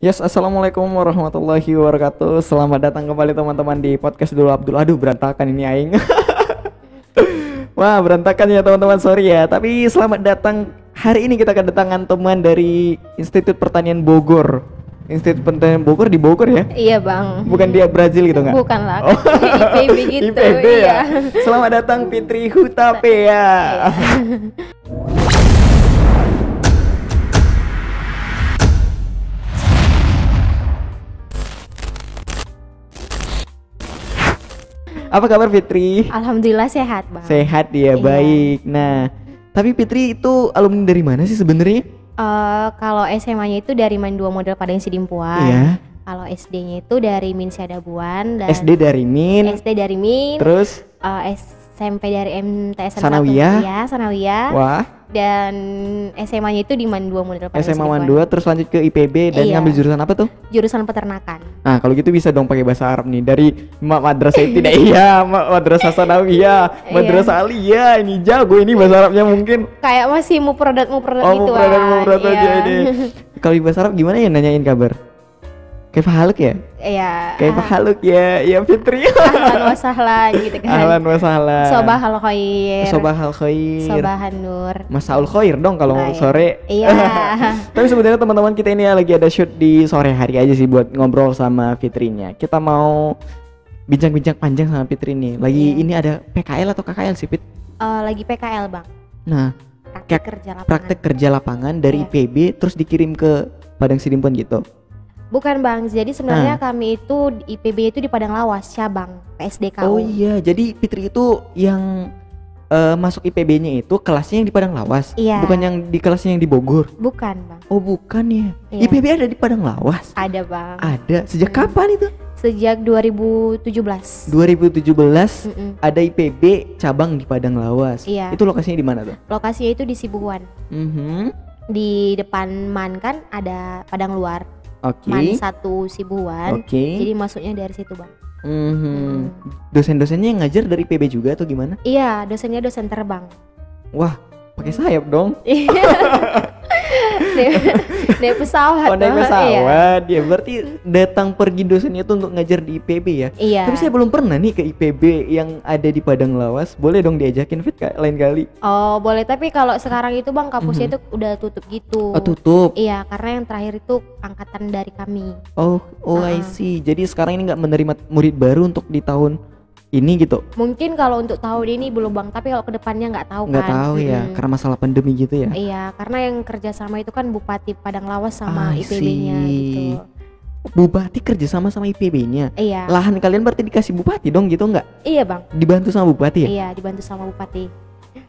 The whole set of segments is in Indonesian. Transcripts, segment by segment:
Yes, assalamualaikum warahmatullahi wabarakatuh. Selamat datang kembali teman-teman di podcast Dulu Abdul. Aduh, berantakan ini aing. Wah, berantakan ya teman-teman, sorry ya. Tapi selamat datang. Hari ini kita kedatangan teman dari Institut Pertanian Bogor. Institut Pertanian Bogor di Bogor ya? Iya bang. Bukan dia Brazil gitu nggak? Bukan lah. Oh. IPB gitu. IPB ya. Iya. Selamat datang Fitri Hutapea. Apa kabar Fitri? Alhamdulillah sehat bang. Sehat dia, Iya. baik. Nah, tapi Fitri itu alumni dari mana sih sebenarnya? Kalau SMA-nya itu dari Main 2 Model Padang Sidimpuan. Iya. Kalau SD-nya itu dari Min Siadabuan dan SD dari Min, SD dari Min. terus SMP dari MTSN 1. Sanawiyah. Iya, Sanawiyah. wah, Dan SMA-nya itu di Main 2 Model Padang SMA Sidimpuan. Man 2 terus lanjut ke IPB dan Iya. ngambil jurusan apa tuh? Jurusan peternakan. Nah, kalau gitu bisa dong pakai bahasa Arab nih dari madrasah tidak iya, madrasah Sanawiyah, madrasah aliyah. Ini jago ini bahasa Arabnya mungkin. Kayak masih mau produk Oh, gitu. mau produk aja Iya. ini. Kalau di bahasa Arab gimana ya nanyain kabar? Kayak haluk ya? Iya. Kayak haluk ya, ya Fitri. Ahlan wa sahlan gitu kan. Ahlan wa sahlan. Sobahal khair. Sobahal khair. Sobahan nur. Masaul khair dong kalau Baik. sore. Iya. Tapi sebenarnya teman-teman kita ini lagi ada shoot di sore hari aja sih buat ngobrol sama Fitrinya. Kita mau bincang-bincang panjang sama Fitri nih. Lagi Iya. ini ada PKL atau KKL sih, Fit? Lagi PKL bang. Nah, Praktek kerja lapangan. praktek kerja lapangan dari Iya. IPB terus dikirim ke Padang Sidimpuan gitu. Bukan bang. Jadi sebenarnya kami itu di IPB itu di Padang Lawas cabang PSDKU. Oh iya, jadi Fitri itu yang masuk IPB-nya itu kelasnya yang di Padang Lawas, Iya. bukan yang di kelasnya yang di Bogor. Bukan bang. Oh bukan ya. Iya. IPB ada di Padang Lawas. Ada bang. Ada. Sejak kapan itu? Sejak 2017. 2017 Mm-mm. ada IPB cabang di Padang Lawas. Iya. Itu lokasinya di mana tuh? Lokasinya itu di Sibuan. Mhm. Di depan MAN kan ada Padang Luar. Oke. MAN 1 Sibuan. Oke. Jadi masuknya dari situ bang. Mhm. Dosen-dosennya yang ngajar dari IPB juga atau gimana? Iya, dosennya dosen terbang. Wah, pakai sayap dong. Naik pesawat. Oh, naik Bang. Iya. pesawat. Ya berarti datang pergi dosennya itu untuk ngajar di IPB ya. Iya. Tapi saya belum pernah nih ke IPB yang ada di Padang Lawas. Boleh dong diajakin Fit lain kali. Oh, boleh. Tapi kalau sekarang itu bang, kampusnya itu udah tutup gitu. Oh, tutup. Iya, karena yang terakhir itu angkatan dari kami. Oh, I see. Jadi sekarang ini nggak menerima murid baru untuk di tahun ini gitu. Mungkin kalau untuk tahun ini belum bang, tapi kalau kedepannya nggak tahu Nggak kan. tahu ya, Mm-mm. karena masalah pandemi gitu ya. Iya, karena yang kerjasama itu kan Bupati Padang Lawas sama I IPB-nya see. gitu. Bupati kerja sama IPB-nya. Iya. Lahan kalian berarti dikasih bupati dong gitu nggak? Iya bang. Dibantu sama bupati ya? Iya, dibantu sama Bupati.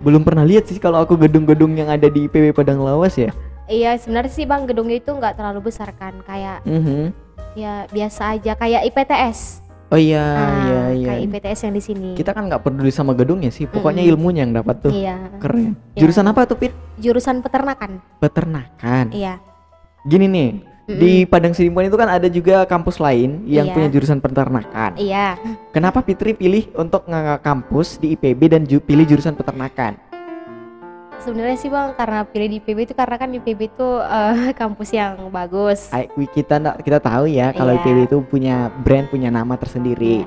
Belum pernah lihat sih kalau aku gedung-gedung yang ada di IPB Padang Lawas ya. Iya, sebenarnya sih bang gedungnya itu nggak terlalu besar kan, kayak Mhm. ya biasa aja, kayak IPTS. Oh iya, Nah, iya. kayak IPTS yang di sini. Kita kan nggak peduli sama gedungnya sih, pokoknya Mm-mm. ilmunya yang dapat tuh. Iya. Keren. Iya. Jurusan apa tuh, Pit? Jurusan peternakan. Peternakan. Iya. Gini nih, di Padang Sidimpuan itu kan ada juga kampus lain yang Iya. punya jurusan peternakan. Iya. Kenapa Fitri pilih untuk ngangkat kampus di IPB dan pilih jurusan peternakan? Sebenarnya sih bang, karena pilih di IPB itu karena kan IPB itu kampus yang bagus. Kita tahu ya kalau Iya. IPB itu punya brand, punya nama tersendiri.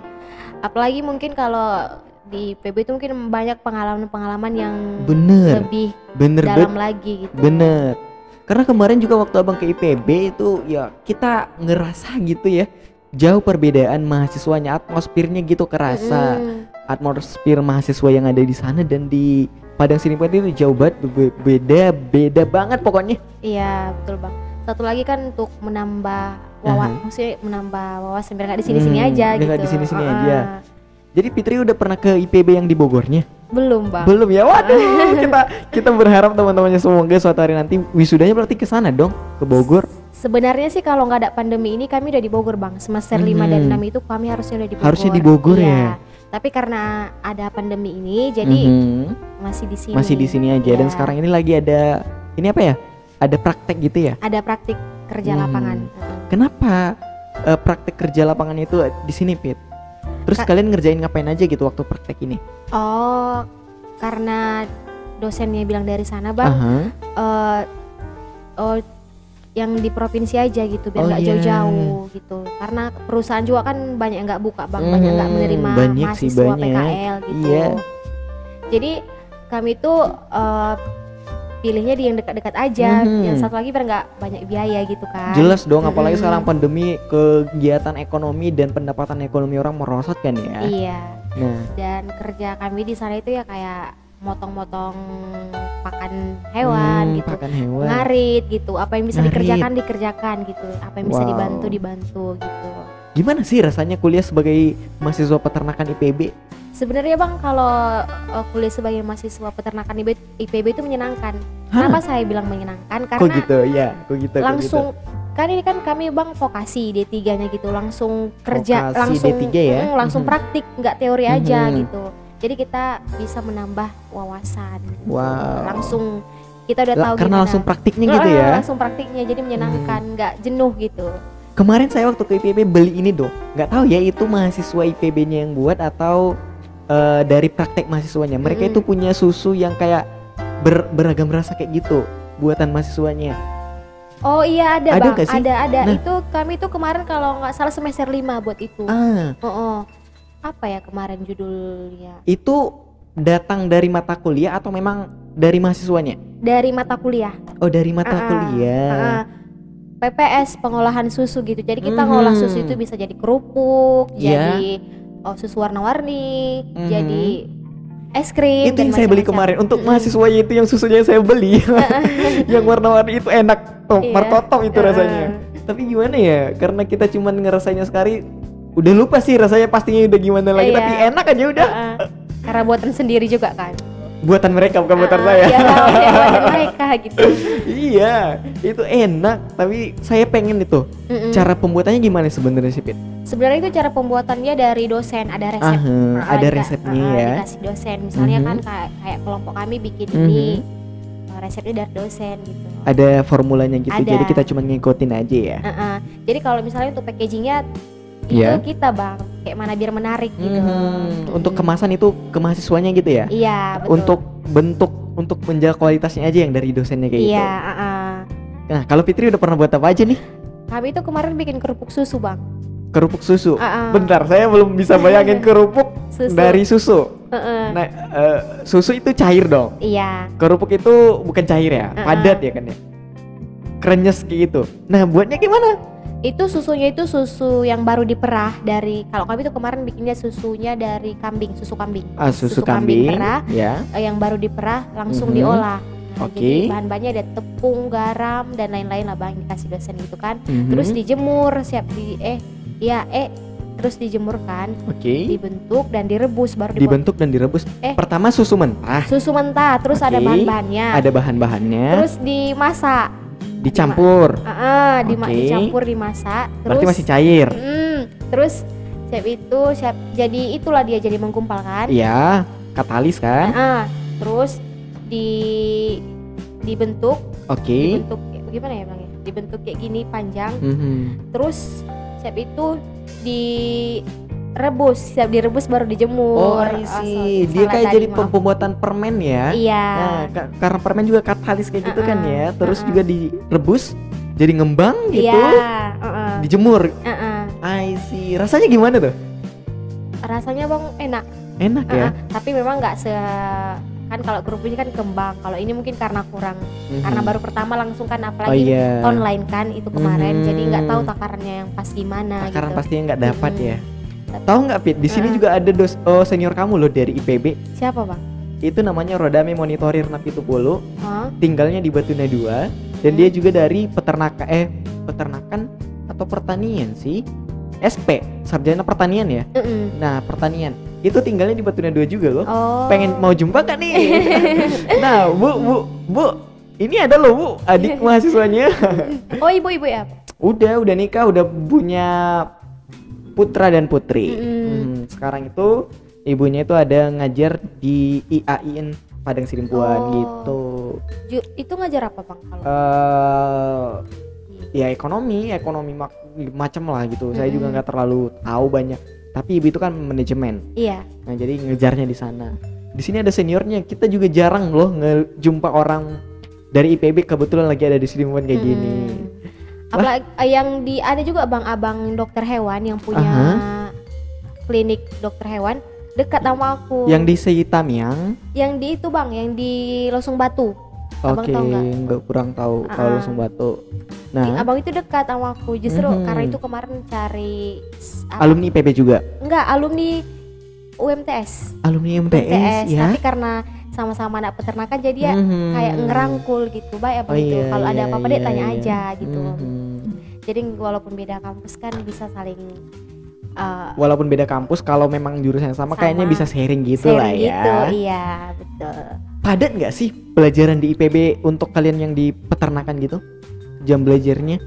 Apalagi mungkin kalau di IPB itu mungkin banyak pengalaman-pengalaman yang Bener, lebih bener, dalam lagi gitu. bener. Karena kemarin juga waktu abang ke IPB itu ya kita ngerasa gitu ya, jauh perbedaan mahasiswanya, atmosfernya gitu kerasa. Mm-mm. Atmosfer mahasiswa yang ada di sana dan di Padang Sidimpuan itu jauh banget, beda banget pokoknya. Iya betul bang. Satu lagi kan untuk menambah maksudnya menambah wawasan biar nggak di sini-sini aja biar gitu. nggak di sini-sini Ah, aja. Jadi Fitri udah pernah ke IPB yang di Bogornya? Belum bang. Belum ya. Waduh, kita berharap teman-temannya semoga suatu hari nanti wisudanya berarti ke sana dong, ke Bogor. Sebenarnya sih kalau nggak ada pandemi ini kami udah di Bogor bang. Semester 5 dan 6 itu kami harusnya udah di Bogor. Harusnya di Bogor Iya. ya. Tapi karena ada pandemi ini jadi masih di sini. Masih di sini aja. Dan Iya. sekarang ini lagi ada ini apa ya? Ada praktek gitu ya? Ada praktik kerja lapangan. Kenapa praktek kerja lapangannya itu di sini, Pit? Terus kalian ngerjain ngapain aja gitu waktu praktek ini? Oh, karena dosennya bilang dari sana bang. Aha. Oh, yang di provinsi aja gitu biar Oh, nggak iya. jauh-jauh gitu. Karena perusahaan juga kan banyak yang nggak buka Bang, banyak nggak menerima banyak sih, mahasiswa banyak. PKL gitu. Iya. Jadi kami tuh pilihnya di yang dekat-dekat aja. Yang satu lagi biar nggak banyak biaya gitu kan. Jelas dong, apalagi Mm-mm. sekarang pandemi, kegiatan ekonomi dan pendapatan ekonomi orang merosot kan ya. Iya. Nah, Dan kerja kami di sana itu ya kayak motong-motong pakan hewan gitu, pakan hewan. ngarit gitu, apa yang bisa Ngarit. dikerjakan gitu, apa yang bisa Wow. dibantu gitu. Gimana sih rasanya kuliah sebagai mahasiswa peternakan IPB? Sebenarnya Bang kalau kuliah sebagai mahasiswa peternakan IPB itu menyenangkan. Hah? Kenapa saya bilang menyenangkan? Kok Karena gitu? Ya, kok gitu? langsung kan ini kan kami Bang vokasi D3-nya gitu, langsung kerja, Vokasi langsung D3 ya? langsung Mhm. praktik, nggak teori aja Mhm. gitu. Jadi kita bisa menambah wawasan gitu. Wow. Langsung kita udah tahu Karena gimana. langsung praktiknya gitu ya. Langsung praktiknya jadi menyenangkan, nggak jenuh gitu. Kemarin saya waktu ke IPB beli ini dong. Nggak tahu ya itu mahasiswa IPB-nya yang buat atau dari praktek mahasiswanya. Mereka itu punya susu yang kayak beragam rasa kayak gitu buatan mahasiswanya. Oh iya ada Ada Bang, nggak sih? ada. Nah. Itu kami tuh kemarin kalau nggak salah semester 5 buat itu. Apa ya kemarin judulnya? Itu datang dari mata kuliah atau memang dari mahasiswanya? Dari mata kuliah. Oh, dari mata kuliah. PPS pengolahan susu gitu. Jadi kita ngolah susu itu bisa jadi kerupuk, Iya. jadi susu warna-warni, jadi es krim. Itu dan yang saya beli macam-macam. kemarin untuk mahasiswanya itu yang susunya yang saya beli. Yang warna-warni itu enak, Iya. martotom itu rasanya. Tapi gimana ya? Karena kita cuman ngerasainnya sekali, udah lupa sih rasanya pastinya udah gimana lagi. Iya. Tapi enak aja udah. Karena buatan sendiri juga kan. Buatan mereka bukan buatan saya. Iya, buatan mereka gitu. Iya, itu enak. Tapi saya pengen itu. Cara pembuatannya gimana sebenarnya sih, Pit? Sebenarnya itu cara pembuatannya dari dosen, ada resep. Ada resepnya ya. Dikasih dosen. Misalnya kan kayak kelompok kami bikin ini resepnya dari dosen gitu. Ada formulanya gitu. Ada. Jadi kita cuma ngikutin aja ya. Jadi kalau misalnya untuk packagingnya Iya. itu kita Bang, kayak mana biar menarik gitu. Untuk kemasan itu ke mahasiswanya gitu ya? Iya betul. Untuk bentuk, untuk menjaga kualitasnya aja yang dari dosennya kayak gitu. Iya. Nah, kalau Fitri udah pernah buat apa aja nih? Kami itu kemarin bikin kerupuk susu Bang. Kerupuk susu. Ah. Bentar, saya belum bisa bayangin kerupuk Susu. dari susu. Nah, susu itu cair dong. Iya. Kerupuk itu bukan cair ya, padat ya kan ya. Krenyes kayak gitu. Nah, buatnya gimana? Itu susunya itu susu yang baru diperah dari, kalau kami tuh kemarin bikinnya susunya dari kambing, susu kambing. Susu kambing perah, ya. yang baru diperah langsung diolah. Nah, Oke. Jadi bahan-bahannya ada tepung, garam dan lain-lain lah Bang, dikasih dosen gitu kan. Mhm. Terus dijemur, terus dijemur kan, Oke. dibentuk dan direbus baru Dibentuk dan direbus. Pertama susu mentah, susu mentah, terus ada Oke. bahan-bahannya. ada bahan-bahannya, Terus dimasak. dicampur. Oke. Dicampur dimasak. Terus Berarti masih cair. Terus jadi itulah dia jadi menggumpal kan. Iya, katalis kan? Terus dibentuk Oke. dibentuk kayak gimana ya Bang ya? Dibentuk kayak gini panjang. Mhm. Terus siap itu direbus baru dijemur. Oh, I see. Dia kayak jadi pembuatan permen ya. Iya. Nah, karena permen juga katalis kayak gitu kan ya. Terus Uh-uh. juga direbus jadi ngembang gitu. Iya. Dijemur. I see. Rasanya gimana tuh? Rasanya Bang enak. Enak ya. Tapi memang nggak kan kalau kerupuknya kan kembang. Kalau ini mungkin karena kurang, karena baru pertama langsung kan, apalagi iya. online kan itu kemarin, jadi nggak tahu takarannya yang pas gimana. Takaran gitu. pastinya nggak dapat ya. Tahu nggak Pit? Di sini juga ada senior kamu loh dari IPB. Siapa Bang? Itu namanya Rodame Monitorir Napitupulu. Hah? Tinggalnya di Batuna 2 dan dia juga dari peternakan atau pertanian sih. SP, sarjana pertanian ya. Nah, pertanian. Itu tinggalnya di Batuna 2 juga loh. Oh. Pengen mau jumpa kan nih? Nah, Bu, ini ada loh Bu, adik mahasiswanya. Oh, ibu ya? Udah nikah, udah punya putra dan putri. Sekarang itu ibunya itu ada ngajar di IAIN Padang Sidimpuan gitu. Itu ngajar apa Bang kalau? Ya ekonomi macam lah gitu. Saya juga nggak terlalu tahu banyak. Tapi ibu itu kan manajemen. Iya. Nah, jadi ngejarnya di sana. Di sini ada seniornya. Kita juga jarang loh ngejumpa orang dari IPB, kebetulan lagi ada di Sidimpuan kayak gini. Apalagi yang ada juga abang dokter hewan yang punya klinik dokter hewan dekat sama aku. Yang di Sehitam yang di itu bang, yang di Losung Batu. Abang tahu nggak? Enggak, kurang tahu kalau Losung Batu. Nah, abang itu dekat sama aku. Justru karena itu kemarin cari alumni IPB juga? Enggak, alumni UMTS. Alumni UMTS ya. Tapi karena sama-sama anak peternakan jadi ya kayak ngerangkul gitu. Baik abang itu. Kalau ada apa-apa deh tanya aja gitu. Jadi walaupun beda kampus kan bisa saling walaupun beda kampus, kalau memang jurusan sama kayaknya bisa sharing gitu lah ya. Gitu, iya betul. Padat nggak sih pelajaran di IPB untuk kalian yang di peternakan gitu? Jam belajarnya?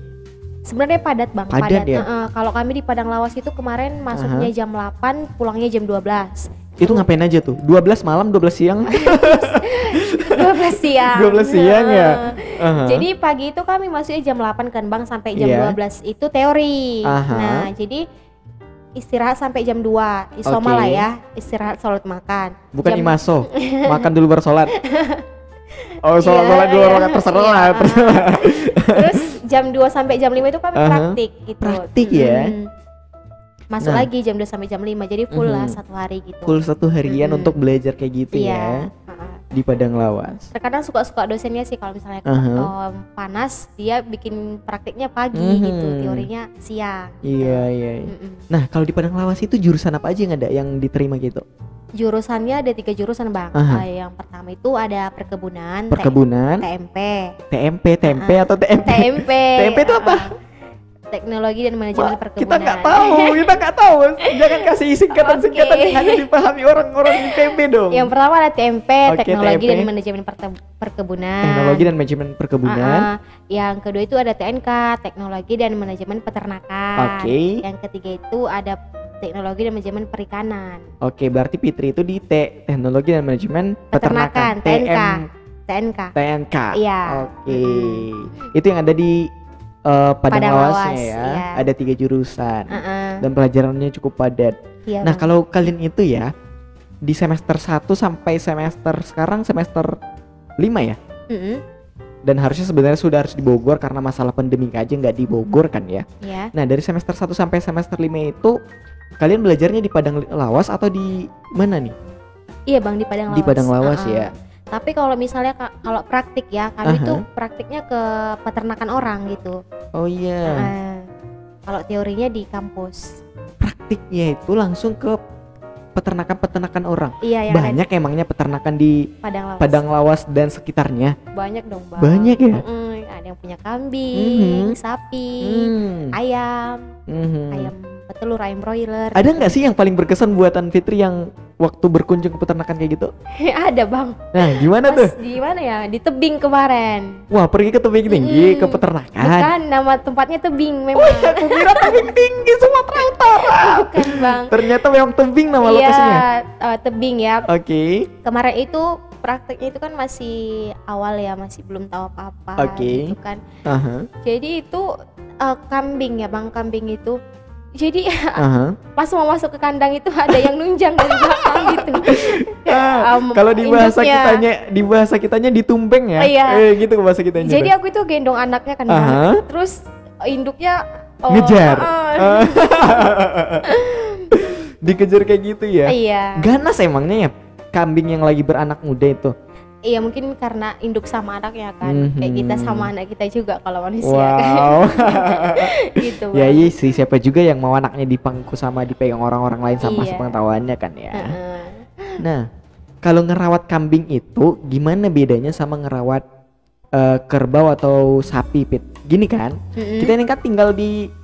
Sebenarnya padat bang. Padat ya? Kalau kami di Padang Lawas itu kemarin masuknya jam 8, pulangnya jam 12. Itu ngapain aja tuh? 12 malam, 12 siang? 12 siang. 12 siang ya? Jadi pagi itu kami masuknya jam 8 kan bang, sampai jam 12 itu teori. Nah jadi istirahat sampai jam 2 isoma lah ya, istirahat sholat makan. Bukan imaso, makan dulu baru sholat. Oh sholat dulu baru makan, terserah. Terus jam 2 sampai jam 5 itu kami praktik gitu. Praktik ya? Masuk lagi jam 2 sampai jam 5, jadi full lah satu hari gitu. Full satu harian untuk belajar kayak gitu ya? Di Padang Lawas. Terkadang suka-suka dosennya sih kalau misalnya panas, dia bikin praktiknya pagi gitu, teorinya siang. Iya. Nah kalau di Padang Lawas itu jurusan apa aja yang ada yang diterima gitu? Jurusannya ada 3 jurusan bang. Yang pertama itu ada perkebunan, TMP atau TMP? TMP itu apa? Teknologi dan Manajemen Perkebunan. Kita nggak tahu. Jangan kasih singkatan-singkatan yang hanya dipahami orang-orang di TMP dong. Yang pertama ada TMP, Teknologi dan Manajemen Perkebunan. Teknologi dan Manajemen Perkebunan. Yang kedua itu ada TNK, Teknologi dan Manajemen Peternakan. Yang ketiga itu ada Teknologi dan Manajemen Perikanan. Berarti Fitri itu di Teknologi dan Manajemen Peternakan. TNK. Iya. Itu yang ada di Padang Lawasnya ya. Ada 3 jurusan dan pelajarannya cukup padat. Nah kalau kalian itu ya di semester 1 sampai semester sekarang semester 5 ya. Dan harusnya sebenarnya sudah harus di Bogor karena masalah pandemi aja nggak di Bogor kan ya. Nah dari semester 1 sampai semester 5 itu kalian belajarnya di Padang Lawas atau di mana nih? Iya bang, di Padang Lawas. Di Padang Lawas ya. Tapi kalau misalnya kalau praktik ya, kami tuh praktiknya ke peternakan orang gitu. Oh iya. Kalau teorinya di kampus. Praktiknya itu langsung ke peternakan orang. Iya. Banyak emangnya peternakan di Padang Lawas dan sekitarnya? Banyak dong bang. Banyak ya. Ada yang punya kambing, sapi, ayam, ayam petelur, ayam broiler. Ada nggak sih yang paling berkesan buatan Fitri yang waktu berkunjung ke peternakan kayak gitu? Ada bang. Nah gimana tuh? Di mana ya? Di Tebing kemarin. Wah pergi ke Tebing Tinggi ke peternakan? Bukan, nama tempatnya Tebing memang. Oh iya, aku kira Tebing Tinggi Sumatera Utara. Bukan bang. Ternyata memang Tebing nama lokasinya. Iya, Tebing ya. Kemarin itu prakteknya itu kan masih awal ya, masih belum tahu apa-apa gitu kan. Jadi itu kambing ya bang, kambing itu. Jadi pas mau masuk ke kandang itu ada yang nunjang dari belakang gitu. Kalau di bahasa kitanya ditumpeng ya. Gitu bahasa kitanya. Jadi aku itu gendong anaknya kan. Terus induknya ngejar. Dikejar kayak gitu ya. Iya. Ganas emangnya ya kambing yang lagi beranak muda itu. Iya mungkin karena induk sama anaknya kan, kayak kita sama anak kita juga kalau manusia. Wow. Kan. Gitu. Ya iya sih, siapa juga yang mau anaknya dipangku sama dipegang orang-orang lain sama sepengetahuannya kan ya. Nah, kalau ngerawat kambing itu gimana bedanya sama ngerawat kerbau atau sapi, Pit? Gini kan, kita ini kan tinggal di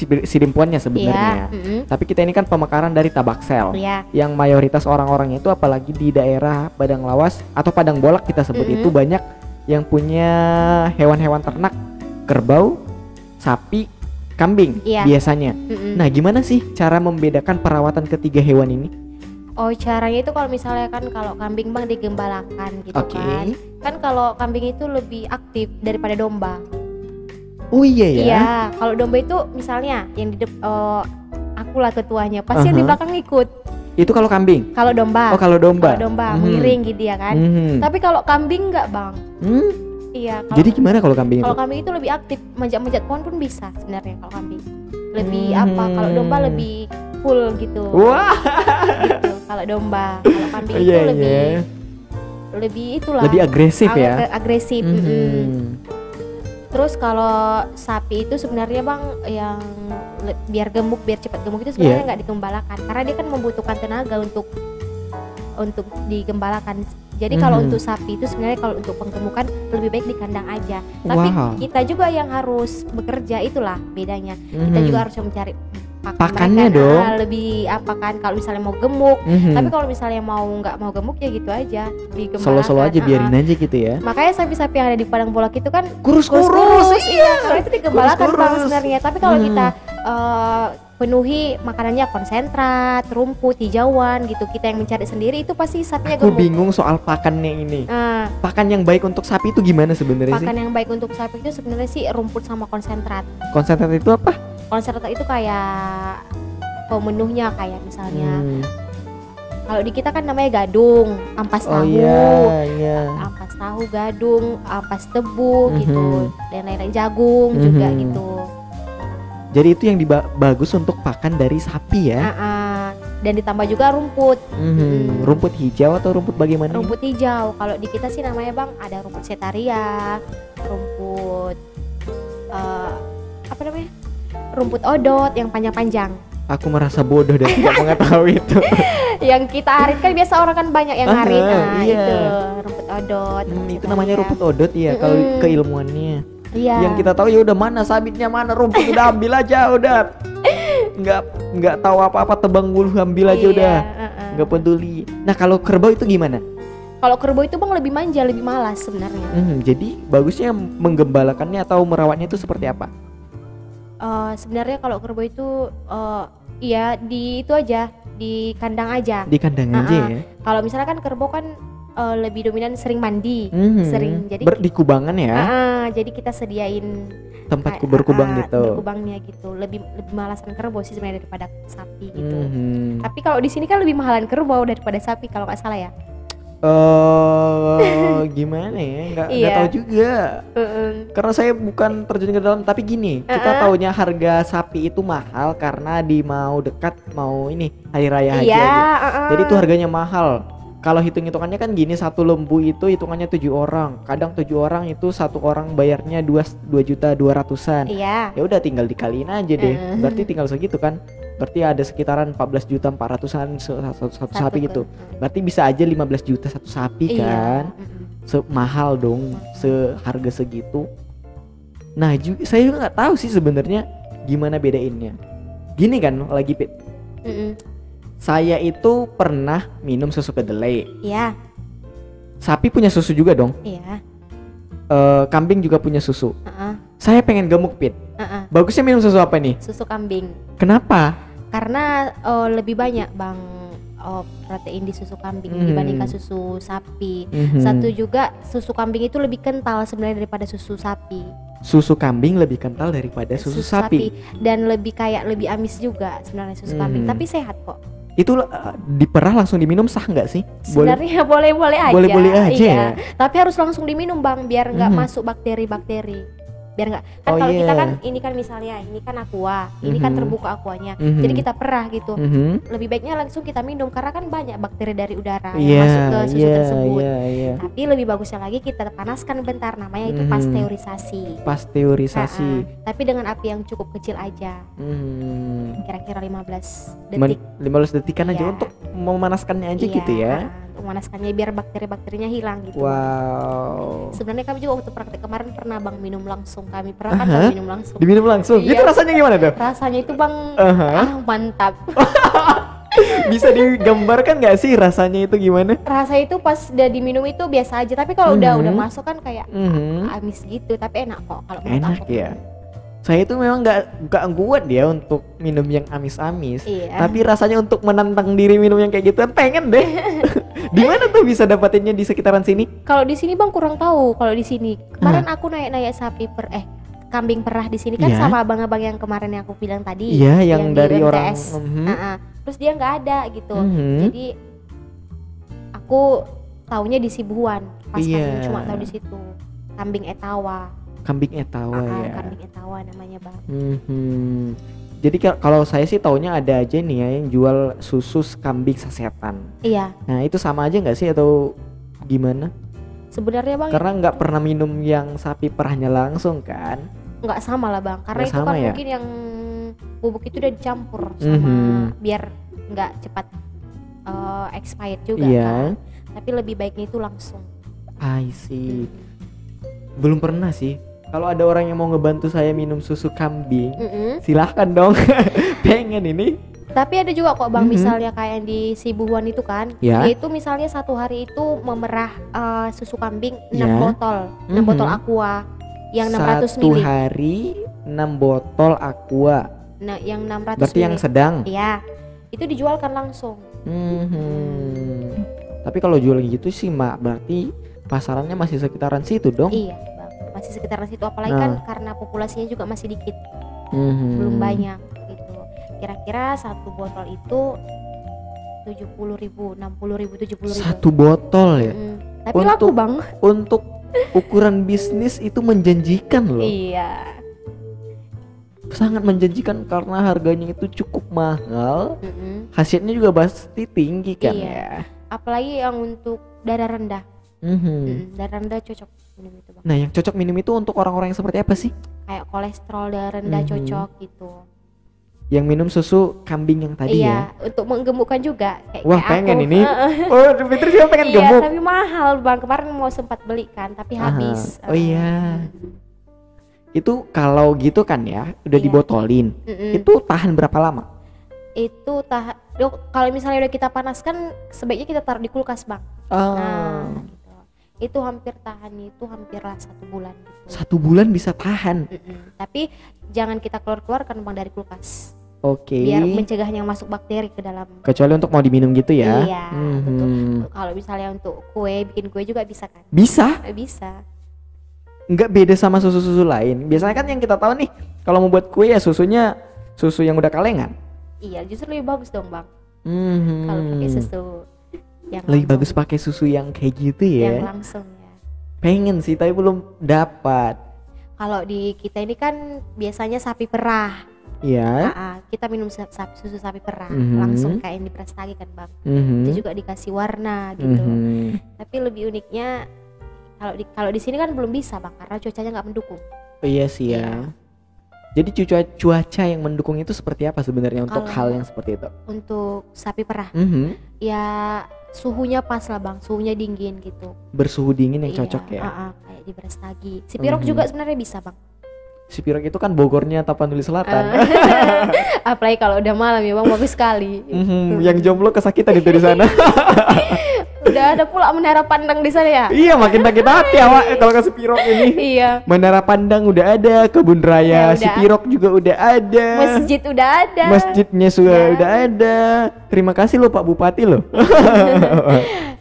Sidimpuannya sebenarnya. Tapi kita ini kan pemekaran dari Tabaksel. Yang mayoritas orang-orangnya itu apalagi di daerah Padang Lawas atau Padang Bolak kita sebut itu banyak yang punya hewan-hewan ternak, kerbau, sapi, kambing biasanya. Nah, gimana sih cara membedakan perawatan ketiga hewan ini? Oh, caranya itu kalau misalnya kan kalau kambing bang digembalakan gitu kan. Kan kalau kambing itu lebih aktif daripada domba. Oh iya ya. Iya, kalau domba itu misalnya yang di akulah ketuanya, pasti yang di belakang ikut. Itu kalau kambing? Kalau domba. Oh, kalau domba. Kalau domba mengiring gitu ya kan. Tapi kalau kambing enggak, Bang. Iya. Jadi gimana kalau kambing itu? Kalau kambing itu lebih aktif, manjat-manjat pohon pun bisa sebenarnya kalau kambing. Lebih apa? Kalau domba lebih full gitu. Wah. Gitu. Kalau domba, kalau kambing itu lebih itulah. Lebih agresif ya. Agresif. Terus kalau sapi itu sebenarnya bang yang biar cepat gemuk itu sebenarnya nggak digembalakan karena dia kan membutuhkan tenaga untuk digembalakan. Jadi kalau untuk sapi itu sebenarnya kalau untuk penggemukan lebih baik di kandang aja. Tapi kita juga yang harus bekerja, itulah bedanya. Kita juga harus mencari pakannya dong. Lebih apa kan kalau misalnya mau gemuk. Tapi kalau misalnya nggak mau gemuk ya gitu aja digembalakan. Solo aja biarin aja gitu ya. Makanya sapi-sapi yang ada di padang bolak itu kan kurus. Iya, kalau itu digembalakan bang sebenarnya. Tapi kalau kita penuhi makanannya konsentrat, rumput, hijauan gitu, kita yang mencari sendiri itu pasti sapinya gemuk. Aku bingung soal pakannya ini. Pakan yang baik untuk sapi itu gimana sebenarnya sih? Pakan yang baik untuk sapi itu sebenarnya sih rumput sama konsentrat. Konsentrat itu apa? Konsentrat itu kayak pemenuhnya, kayak misalnya kalau di kita kan namanya gadung, ampas tahu, ampas tahu, gadung, ampas tebu gitu, dan lain-lain, jagung juga gitu. Jadi itu yang bagus untuk pakan dari sapi ya? Dan ditambah juga rumput. Rumput hijau atau rumput bagaimana? Rumput hijau. Kalau di kita sih namanya bang ada rumput setaria, rumput apa namanya? Rumput odot yang panjang-panjang. Aku merasa bodoh dan tidak mengetahui itu. Yang kita arit kan biasa orang kan banyak yang arit. Itu rumput odot. Itu namanya rumput odot ya kalau keilmuannya. Iya. Yang kita tahu ya udah mana sabitnya, mana rumput udah ambil aja udah. Nggak tahu apa-apa, tebang bulu ambil aja udah. Nggak peduli. Nah kalau kerbau itu gimana? Kalau kerbau itu bang lebih manja, lebih malas sebenarnya. Jadi bagusnya menggembalakannya atau merawatnya itu seperti apa? Sebenarnya kalau kerbau itu ya di itu aja, di kandang aja. Di kandang aja ya. Kalau misalnya kan kerbau kan lebih dominan sering mandi, sering jadi di kubangan ya. Jadi kita sediain tempat berkubang gitu. Berkubangnya gitu. Lebih malasan kerbau sih sebenarnya daripada sapi gitu. Tapi kalau di sini kan lebih mahalan kerbau daripada sapi kalau nggak salah ya. Gimana ya? Nggak tahu juga. Karena saya bukan terjun ke dalam. Tapi gini, kita taunya harga sapi itu mahal karena mau dekat ini hari raya haji aja. Jadi itu harganya mahal. Kalau hitungannya kan gini, satu lembu itu hitungannya 7 orang. Kadang 7 orang itu satu orang bayarnya 2.200.000-an. Iya. Ya udah tinggal dikaliin aja deh. Berarti tinggal segitu kan. Berarti ada sekitaran 14.400.000-an satu sapi gitu. Berarti bisa aja 15 juta satu sapi kan. Mahal dong seharga segitu. Nah, saya juga nggak tahu sih sebenarnya gimana bedainnya. Gini kan lagi Pit. Saya itu pernah minum susu kedelai. Iya. Sapi punya susu juga dong. Iya. Kambing juga punya susu. Saya pengen gemuk Pit. Bagusnya minum susu apa nih? Susu kambing. Kenapa? Karena lebih banyak bang protein di susu kambing dibandingkan susu sapi. Satu juga susu kambing itu lebih kental sebenarnya daripada susu sapi. Susu kambing lebih kental daripada susu sapi. Dan lebih amis juga sebenarnya susu kambing. Tapi sehat kok. Itu diperah langsung diminum sah nggak sih? Sebenarnya boleh-boleh aja. Boleh-boleh aja. Iya. Ya? Tapi harus langsung diminum bang, biar nggak masuk bakteri-bakteri. Biar nggak kan kalau kita kan ini kan misalnya ini kan aqua, ini kan terbuka aquanya, jadi kita perah gitu. Lebih baiknya langsung kita minum karena kan banyak bakteri dari udara yang masuk ke susu tersebut. Tapi lebih bagusnya lagi kita panaskan bentar, namanya itu pasteurisasi. Tapi dengan api yang cukup kecil aja. Kira-kira 15 detik. 15 detikan aja untuk memanaskannya aja gitu ya. Memanaskannya biar bakteri-bakterinya hilang gitu. Wow. Sebenarnya kami juga waktu praktek kemarin pernah bang minum langsung. Kami pernah kan minum langsung. Diminum langsung? Itu rasanya gimana tuh? Rasanya itu bang mantap. Bisa digambarkan nggak sih rasanya itu gimana? Rasa itu pas udah diminum itu biasa aja. Tapi kalau udah masuk kan kayak amis gitu. Tapi enak kok kalau menurut enak aku. Ya. Saya itu memang nggak kuat ya untuk minum yang amis-amis. Tapi rasanya untuk menantang diri minum yang kayak gitu kan pengen deh. Di mana tuh bisa dapatinnya di sekitaran sini? Kalau di sini bang kurang tahu. Kalau di sini kemarin aku naik sapi kambing perah di sini kan sama abang-abang yang kemarin yang aku bilang tadi. Iya, yang dari orang. Terus dia nggak ada gitu. Jadi aku taunya di Sibuan. Pas kami cuma tahu di situ. kambing etawa. Kambing etawa ya. Kambing etawa namanya bang. Jadi kalau saya sih taunya ada aja nih ya yang jual susu kambing sasetan. Iya. Nah itu sama aja nggak sih atau gimana? Sebenarnya bang. Karena nggak pernah minum yang sapi perahnya langsung kan? Nggak sama lah bang. Karena itu kan mungkin yang bubuk itu udah dicampur sama biar nggak cepat expired juga kan. Tapi lebih baiknya itu langsung. I see. Belum pernah sih. Kalau ada orang yang mau ngebantu saya minum susu kambing, silahkan dong. Pengen ini. Tapi ada juga kok bang, misalnya kayak di Sibuhuan itu kan, itu misalnya satu hari itu memerah susu kambing 6 botol, 6 botol aqua yang 600 ml. Satu hari 6 botol aqua. Nah, yang 600 berarti ml. yang sedang. Iya. Itu dijualkan langsung. Tapi kalau jual gitu sih mak, berarti pasarannya masih sekitaran situ dong. Iya bang, masih sekitaran situ, apalagi kan karena populasinya juga masih dikit, belum banyak gitu. Kira-kira satu botol itu 70.000, 60.000, 70.000. Satu botol ya. Tapi laku bang. Untuk ukuran bisnis itu menjanjikan loh. Iya. Sangat menjanjikan karena harganya itu cukup mahal. Hasilnya juga pasti tinggi kan ya. Apalagi yang untuk darah rendah. Darah rendah cocok minum itu bang. Nah yang cocok minum itu untuk orang-orang yang seperti apa sih? Kayak kolesterol darah rendah cocok gitu. Yang minum susu kambing yang tadi ya? Iya, untuk menggemukkan juga. Wah pengen aku. Ini. Oh Fitri juga pengen gemuk. Iya tapi mahal bang, kemarin mau sempat beli kan tapi habis. Oh iya. Itu kalau gitu kan ya, udah dibotolin. Itu tahan berapa lama? Itu kalau misalnya udah kita panaskan sebaiknya kita taruh di kulkas bang. Nah gitu. Itu hampir tahan itu hampirlah 1 bulan gitu. 1 bulan bisa tahan. Tapi jangan kita keluarkan bang dari kulkas. Oke. Biar mencegah yang masuk bakteri ke dalam. Kecuali untuk mau diminum gitu ya. Iya. Kalau misalnya untuk bikin kue juga bisa kan? Bisa. Bisa. Nggak beda sama susu-susu lain. Biasanya kan yang kita tahu nih, kalau mau buat kue ya susunya susu yang udah kalengan. Iya, justru lebih bagus dong bang. Kalau pakai susu yang lebih bagus pakai susu yang kayak gitu ya. Yang langsung ya. Pengen sih tapi belum dapat. Kalau di kita ini kan biasanya sapi perah. Iya. Kita minum susu sapi perah langsung kayak yang di Prestagi kan bang. Itu juga dikasih warna gitu. Tapi lebih uniknya kalau di sini kan belum bisa bang karena cuacanya nggak mendukung. Oh, iya sih ya. Jadi cuaca yang mendukung itu seperti apa sebenarnya untuk hal yang seperti itu? Untuk sapi perah, ya suhunya pas lah bang, suhunya dingin gitu. Bersuhu dingin yang cocok ya. Kayak di Prestagi. Si Pirok juga sebenarnya bisa bang. Si Pirok itu kan Bogornya Tapanuli Selatan. Apalagi kalau udah malam ya bang, bagus sekali. Yang jomblo kesakitan itu di sana. Udah ada pula menara pandang di sana ya. Iya makin sakit hati awak kalau ke si Pirok ini. Iya. Menara pandang udah ada, kebun raya si Pirok juga udah ada. Masjid udah ada. Masjidnya sudah udah ada. Terima kasih loh Pak Bupati loh.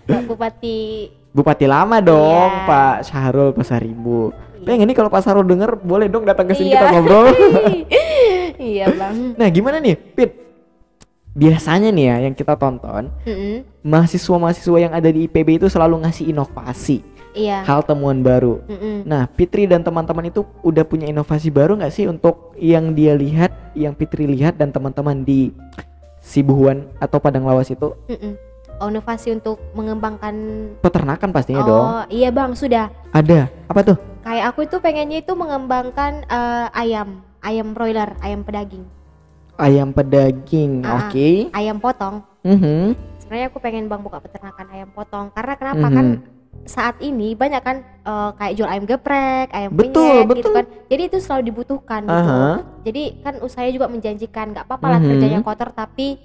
Pak Bupati lama dong, Pak Syahrul Pasaribu. Pengen nih kalau Pak Syahrul denger boleh dong datang ke sini kita ngobrol. Iya bang. Nah gimana nih Pit? Biasanya nih ya yang kita tonton, mahasiswa-mahasiswa yang ada di IPB itu selalu ngasih inovasi, hal temuan baru. Nah Fitri dan teman-teman itu udah punya inovasi baru nggak sih untuk yang dia lihat, yang Fitri lihat dan teman-teman di Sibuhuan atau Padang Lawas itu? Inovasi untuk mengembangkan peternakan pastinya dong. Oh iya bang, sudah. Ada apa tuh? Kayak aku itu pengennya itu mengembangkan ayam broiler, ayam pedaging. Ayam pedaging, oke. Ayam potong. Sebenarnya aku pengen bang buka peternakan ayam potong. Karena kenapa kan saat ini banyak kan kayak jual ayam geprek, ayam penyet gitu kan. Jadi itu selalu dibutuhkan gitu. Jadi kan usahanya juga menjanjikan. Gak apa-apa lah kerjanya kotor tapi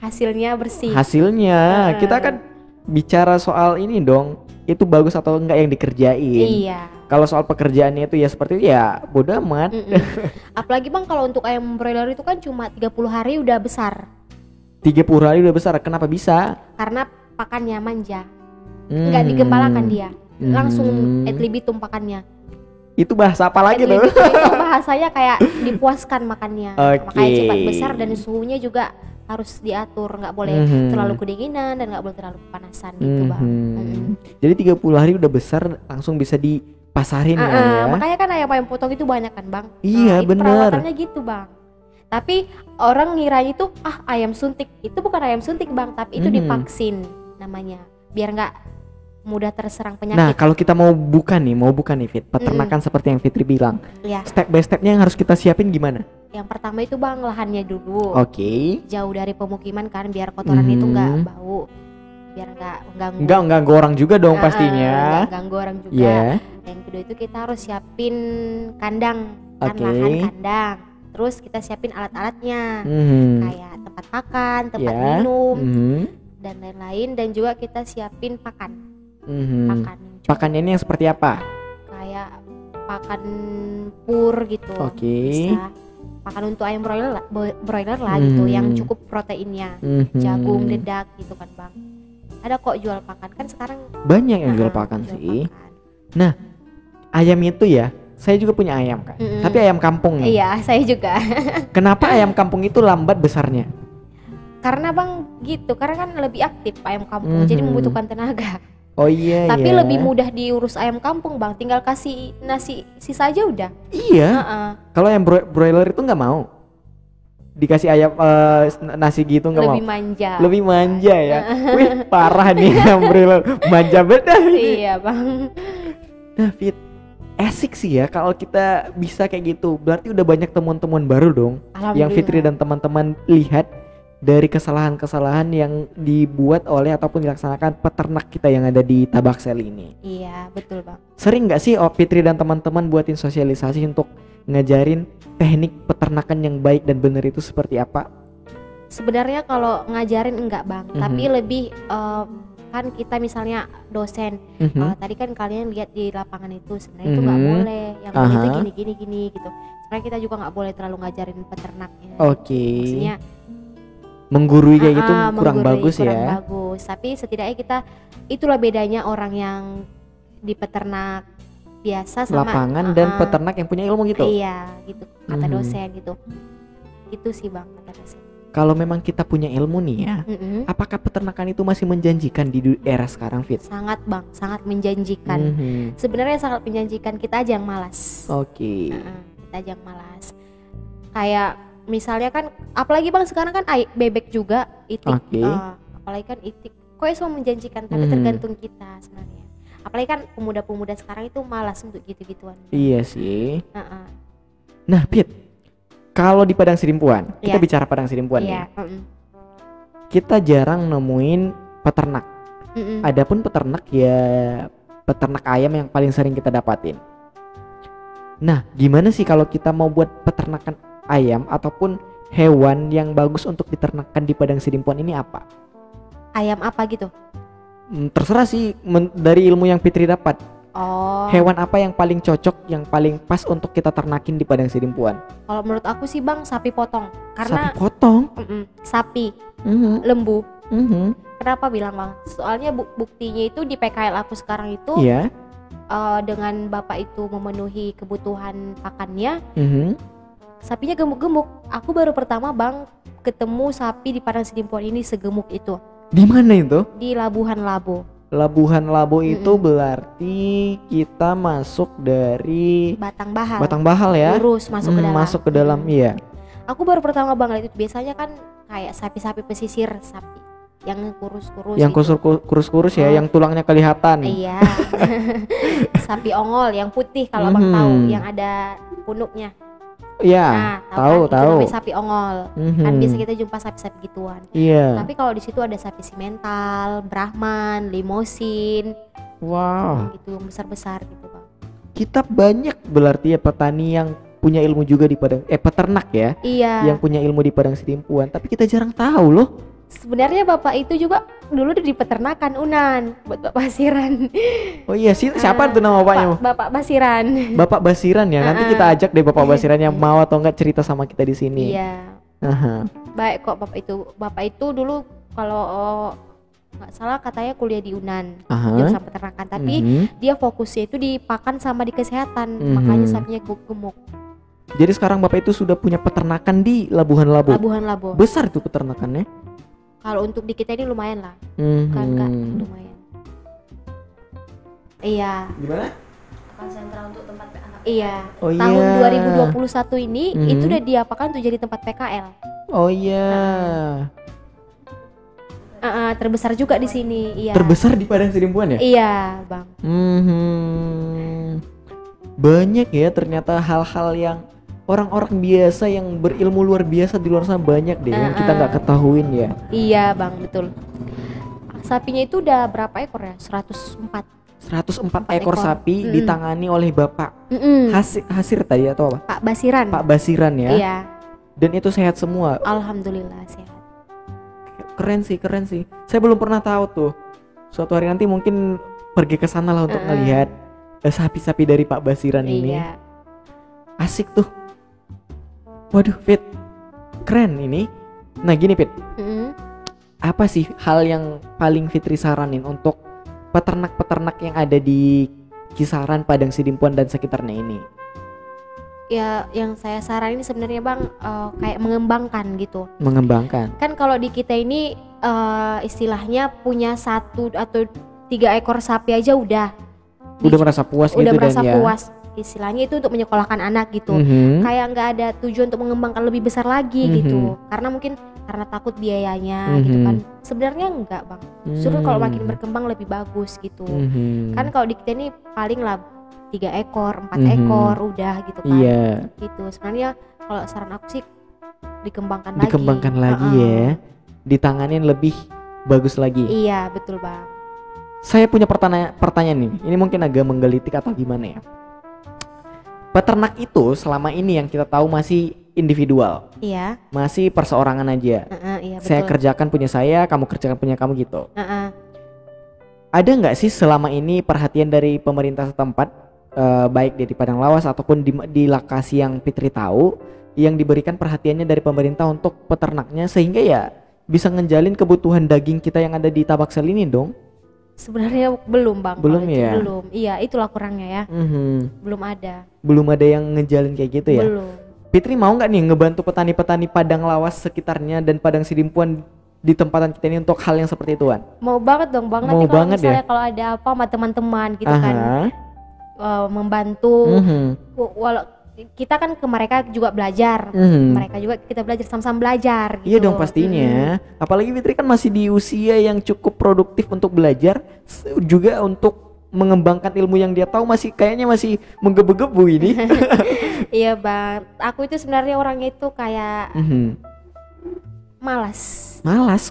hasilnya bersih. Hasilnya kita kan bicara soal ini dong. Itu bagus atau enggak yang dikerjain. Iya. Kalau soal pekerjaannya itu ya seperti itu ya bodo amat. Apalagi bang kalau untuk ayam broiler itu kan cuma 30 hari udah besar. 30 hari udah besar, kenapa bisa? Karena pakannya manja. Enggak digembalakan dia. Langsung ad libitum pakannya. Itu bahasa apa lagi tuh? Itu bahasanya kayak dipuaskan makannya. Makanya cepat besar dan suhunya juga harus diatur, nggak boleh terlalu kedinginan dan nggak boleh terlalu kepanasan gitu bang. Jadi 30 hari udah besar langsung bisa pasarin ya. Makanya kan ayam potong itu banyak kan bang. Iya itu bener. perawatannya gitu bang. Tapi orang ngira itu ayam suntik. Itu bukan ayam suntik bang, tapi itu divaksin namanya, biar nggak mudah terserang penyakit. Nah kalau kita mau buka nih Fit, peternakan seperti yang Fitri bilang, step by stepnya yang harus kita siapin gimana? Yang pertama itu bang, lahannya dulu. Jauh dari pemukiman kan, biar kotoran itu nggak bau, biar nggak ganggu orang juga dong pastinya. Nggak ganggu orang juga. Yang kedua itu kita harus siapin kandang, kan lahan kandang. Terus kita siapin alat-alatnya, kayak tempat makan, tempat minum, dan lain-lain. Dan juga kita siapin pakan. Pakannya ini yang seperti apa? Kayak pakan pur gitu. Bisa pakan untuk ayam broiler lah gitu, yang cukup proteinnya, jagung, dedak gitu kan bang. Ada kok jual pakan kan sekarang. Banyak yang jual pakan sih. Nah ayam itu ya, saya juga punya ayam kan, tapi ayam kampung nih. Iya, saya juga. Kenapa ayam kampung itu lambat besarnya? Karena bang gitu, karena kan lebih aktif ayam kampung, jadi membutuhkan tenaga. Oh iya. Tapi lebih mudah diurus ayam kampung bang, tinggal kasih nasi sisa aja udah. Iya. Kalau yang broiler itu nggak mau dikasih ayam nasi gitu, nggak mau. Lebih manja ya. Wih parah nih ayam broiler, manja bedah. Iya bang. Nah Fit, asik sih ya kalau kita bisa kayak gitu. Berarti udah banyak temuan-temuan baru dong yang Fitri dan teman-teman lihat dari kesalahan-kesalahan yang dibuat oleh ataupun dilaksanakan peternak kita yang ada di Tabaksel ini. Iya betul bang. Sering nggak sih Fitri dan teman-teman buatin sosialisasi untuk ngajarin teknik peternakan yang baik dan benar itu seperti apa? Sebenarnya kalau ngajarin enggak bang, tapi lebih kan kita misalnya dosen, tadi kan kalian lihat di lapangan itu sebenarnya itu nggak boleh, yang boleh itu gini gitu. Sebenarnya kita juga nggak boleh terlalu ngajarin peternaknya. Maksudnya menggurui kayak gitu kurang bagus. Tapi setidaknya kita, itulah bedanya orang yang di peternak biasa sama lapangan dan peternak yang punya ilmu gitu. Iya gitu kata dosen gitu. Itu sih bang kata dosen. Kalau memang kita punya ilmu nih ya, apakah peternakan itu masih menjanjikan di era sekarang Fit? Sangat bang, sangat menjanjikan. Sebenarnya sangat menjanjikan, kita aja yang malas. Kita aja yang malas. Kayak misalnya kan, apalagi bang sekarang kan bebek juga, itik. Apalagi kan itik, kok semua menjanjikan, tapi tergantung kita sebenarnya. Apalagi kan pemuda-pemuda sekarang itu malas untuk gitu-gituan. Iya sih. Nah Fit, kalau di Padang Sidimpuan, kita bicara Padang Sidimpuan nih. Kita jarang nemuin peternak. Adapun peternak ya peternak ayam yang paling sering kita dapatin. Nah, gimana sih kalau kita mau buat peternakan ayam ataupun hewan yang bagus untuk diternakan di Padang Sidimpuan ini apa? Ayam apa gitu? Terserah sih dari ilmu yang Fitri dapat. Hewan apa yang paling cocok, yang paling pas untuk kita ternakin di Padang Sidimpuan? Kalau menurut aku sih bang, sapi potong. Karena sapi potong? Sapi, lembu. Kenapa bilang bang? Soalnya buktinya itu di PKL aku sekarang itu, dengan bapak itu memenuhi kebutuhan pakannya, sapinya gemuk-gemuk. Aku baru pertama bang ketemu sapi di Padang Sidimpuan ini segemuk itu. Di mana itu? Di Labuhan Labo. Labuhan Labo itu berarti kita masuk dari Batang Bahal. Batang Bahal ya. Lurus masuk ke dalam. Masuk ke dalam, iya. Aku baru pertama bang lihat itu. Biasanya kan kayak sapi-sapi pesisir, sapi yang kurus-kurus. Yang kurus-kurus ya, yang tulangnya kelihatan. Iya. Sapi ongol yang putih kalau abang tahu, yang ada punuknya. Iya, tahu. Namanya sapi ongol. Kan biasa kita jumpa sapi-sapi gituan. Iya. Tapi kalau di situ ada sapi simental, Brahman, Limousin. Wow. Gitu besar-besar gitu, Bang. Kita banyak berarti ya petani yang punya ilmu juga di Padang peternak ya. Iya. Yang punya ilmu di Padang Sidimpuan, tapi kita jarang tahu loh. Sebenarnya bapak itu juga dulu di peternakan Unan buat Bapak Basiran. Oh iya sih, siapa tuh nama bapaknya? Bapak Basiran. Bapak Basiran ya. Nanti kita ajak deh Bapak Basiran yang mau atau enggak cerita sama kita di sini. Iya. Baik kok bapak itu. Bapak itu dulu kalau nggak salah katanya kuliah di Unan jurusan peternakan, tapi dia fokusnya itu di pakan sama di kesehatan, makanya sapinya gemuk. Jadi sekarang bapak itu sudah punya peternakan di Labuhan Labo. Labuhan Labo. Besar itu peternakannya. Kalau untuk di kita ini lumayan lah, kan lumayan. Iya. Gimana? patokan sentral untuk tempat PKL. Iya. Tahun 2021 ini itu udah diapakan untuk jadi tempat PKL. Oh iya. Terbesar juga di sini. Iya. Terbesar di Padang Sidimpuan ya? Iya, Bang. Banyak ya ternyata hal-hal yang orang-orang biasa yang berilmu luar biasa di luar sana banyak deh yang kita nggak ketahuin ya. Iya, Bang, betul. Sapinya itu udah berapa ekor ya? 104 ekor sapi ditangani oleh Bapak Hasir tadi atau apa? Pak Basiran. Pak Basiran ya. Iya. Dan itu sehat semua. Alhamdulillah sehat. Keren sih. Saya belum pernah tahu tuh. Suatu hari nanti mungkin pergi ke sana lah untuk melihat sapi-sapi dari Pak Basiran ini. Asik tuh. Waduh, Fit. Keren ini. Nah, gini, Fit. Apa sih hal yang paling Fitri saranin untuk peternak-peternak yang ada di kisaran Padang Sidimpuan dan sekitarnya ini? Ya, yang saya saranin sebenarnya, Bang, kayak mengembangkan gitu. Mengembangkan. Kan kalau di kita ini istilahnya punya 1 atau 3 ekor sapi aja udah merasa puas gitu. Udah merasa puas. Istilahnya itu untuk menyekolahkan anak gitu. Kayak nggak ada tujuan untuk mengembangkan lebih besar lagi gitu. Karena mungkin karena takut biayanya gitu kan. Sebenarnya enggak, Bang. Justru kalau makin berkembang lebih bagus gitu. Kan kalau di kita ini paling lah 3 ekor, 4 ekor udah gitu kan. Iya. Gitu. Sebenarnya kalau saran aku sih dikembangkan lagi ya. Ditanganin lebih bagus lagi. Iya, betul, Bang. Saya punya pertanyaan nih. Ini mungkin agak menggelitik atau gimana ya. Peternak itu selama ini yang kita tahu masih individual. Iya. Masih perseorangan aja. Iya, betul. Saya kerjakan punya saya, kamu kerjakan punya kamu gitu. Ada nggak sih selama ini perhatian dari pemerintah setempat, baik di Padang Lawas ataupun di lokasi yang Fitri tahu, yang diberikan perhatiannya dari pemerintah untuk peternaknya sehingga ya bisa ngejalin kebutuhan daging kita yang ada di Tabaksel ini dong? Sebenarnya belum, Bang. Belum ya? Belum. Iya, itulah kurangnya ya. Belum ada yang ngejalin kayak gitu ya? Belum. Fitri mau nggak nih ngebantu petani-petani Padang Lawas sekitarnya dan Padang Sidimpuan di tempatan kita ini untuk hal yang seperti ituan? Mau banget dong, Bang. Nanti kalau misalnya kalau ada apa sama teman-teman gitu kan membantu. Walau kita kan ke mereka juga belajar, mereka juga kita belajar sama-sama belajar gitu. Iya dong pastinya. Apalagi Fitri kan masih di usia yang cukup produktif untuk belajar, juga untuk mengembangkan ilmu yang dia tahu kayaknya masih menggebu-gebu ini. Iya, Bang. Aku itu sebenarnya orangnya itu kayak malas,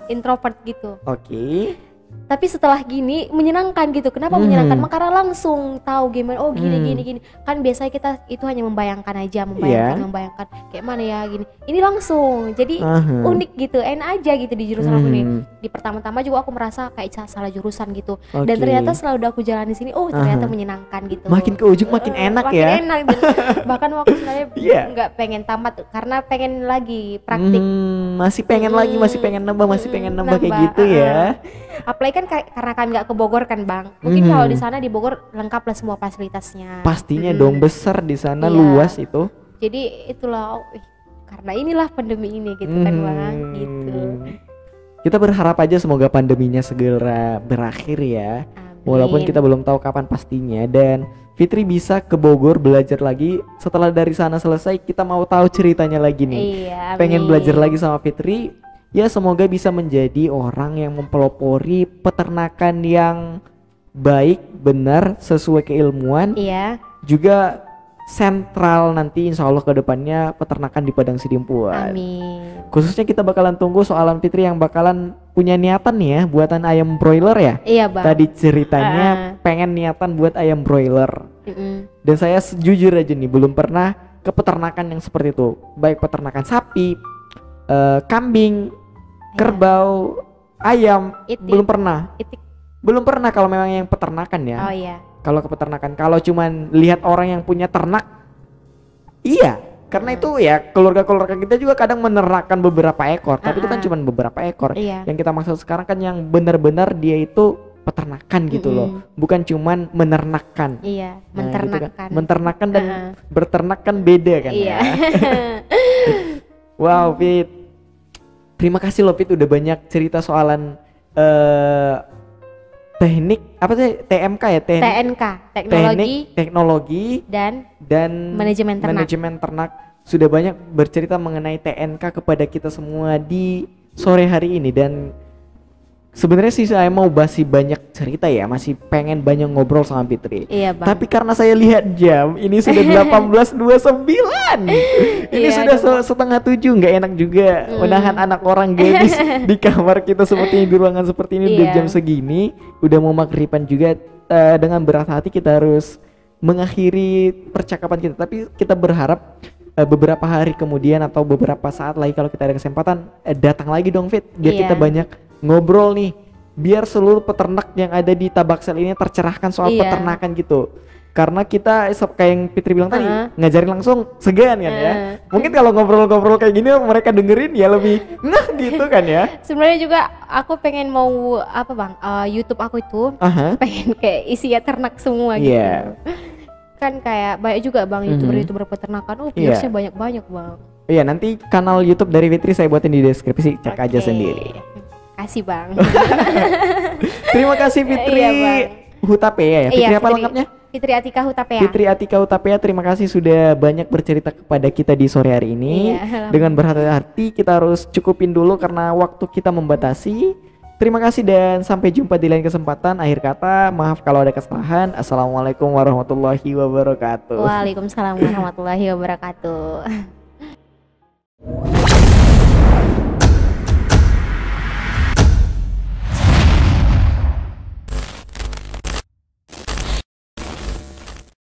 introvert gitu. Oke. Tapi setelah gini menyenangkan gitu. Kenapa menyenangkan? Karena langsung tahu gimana. Oh gini. Kan biasanya kita itu hanya membayangkan aja, membayangkan kayak mana ya gini. Ini langsung. Jadi unik gitu, enak aja gitu di jurusan aku nih. Di pertama-tama juga aku merasa kayak salah jurusan gitu. Dan ternyata setelah udah aku jalan di sini, ternyata menyenangkan gitu. Makin ke ujung makin enak makin ya. Makin enak gitu. Bahkan waktu sebenarnya nggak pengen tamat karena pengen lagi praktik. Masih pengen lagi, masih pengen nambah kayak gitu ya. Apalagi kan karena kan nggak ke Bogor kan, Bang. Mungkin kalau di sana di Bogor lengkap lah semua fasilitasnya. Pastinya dong, besar di sana, luas itu. Jadi itulah karena inilah pandemi ini gitu kan, Bang, gitu. Kita berharap aja semoga pandeminya segera berakhir ya. Amin. Walaupun kita belum tahu kapan pastinya, dan Fitri bisa ke Bogor belajar lagi. Setelah dari sana selesai, kita mau tahu ceritanya lagi nih. Iya, pengen belajar lagi sama Fitri. Ya semoga bisa menjadi orang yang mempelopori peternakan yang baik, benar, sesuai keilmuan. Iya. Juga sentral nanti insya Allah ke depannya peternakan di Padang Sidimpuan. Amin. Khususnya kita bakalan tunggu soalan Fitri yang bakalan punya niatan nih ya buatan ayam broiler ya. Iya, Bang. Tadi ceritanya pengen niatan buat ayam broiler. Dan saya jujur aja nih belum pernah ke peternakan yang seperti itu. Baik peternakan sapi, kambing, kerbau, ayam, belum pernah. Belum pernah kalau memang yang peternakan ya. Oh iya. Kalau ke peternakan, kalau cuman lihat orang yang punya ternak, iya, karena itu ya keluarga-keluarga kita juga kadang menernakan beberapa ekor, tapi itu kan cuman beberapa ekor. Yang kita maksud sekarang kan yang benar-benar dia itu peternakan gitu loh, bukan cuman menernakkan. Iya, menternakkan. Gitu kan. Menternakkan dan berternak kan beda kan ya. Wow, Fit. Terima kasih loh Fit udah banyak cerita soalan teknik apa sih, TMK ya, TNK, teknologi dan manajemen ternak. Sudah banyak bercerita mengenai TNK kepada kita semua di sore hari ini, dan sebenarnya sih saya mau masih banyak cerita ya, masih pengen banyak ngobrol sama Fitri. Iya, Bang. Tapi karena saya lihat jam, ini sudah 18.29. Ini sudah setengah 7, nggak enak juga menahan anak orang gadis di kamar kita seperti ini, di ruangan seperti ini udah jam segini, udah mau maghriban juga. Dengan berat hati kita harus mengakhiri percakapan kita, tapi kita berharap beberapa hari kemudian atau beberapa saat lagi kalau kita ada kesempatan datang lagi dong Fit, biar kita banyak ngobrol nih, biar seluruh peternak yang ada di Tabaksel ini tercerahkan soal peternakan gitu. Karena kita kayak yang Fitri bilang tadi, ngajarin langsung segan kan ya. Mungkin kalau ngobrol-ngobrol kayak gini mereka dengerin ya lebih nah gitu kan ya. Sebenarnya juga aku pengen mau apa Bang, YouTube aku itu pengen kayak isinya ternak semua gitu. Kan kayak banyak juga Bang YouTuber peternakan, viewersnya banyak-banyak Bang. Iya, nanti kanal YouTube dari Fitri saya buatin di deskripsi, cek aja sendiri. Kasih Bang. Terima kasih Fitri Hutapea ya. Fitri apa lengkapnya? Fitri Atika Hutapea. Fitri Atika Hutapea, terima kasih sudah banyak bercerita kepada kita di sore hari ini. Dengan berhati-hati kita harus cukupin dulu karena waktu kita membatasi. Terima kasih dan sampai jumpa di lain kesempatan. Akhir kata, maaf kalau ada kesalahan. Assalamualaikum warahmatullahi wabarakatuh. Waalaikumsalam warahmatullahi wabarakatuh.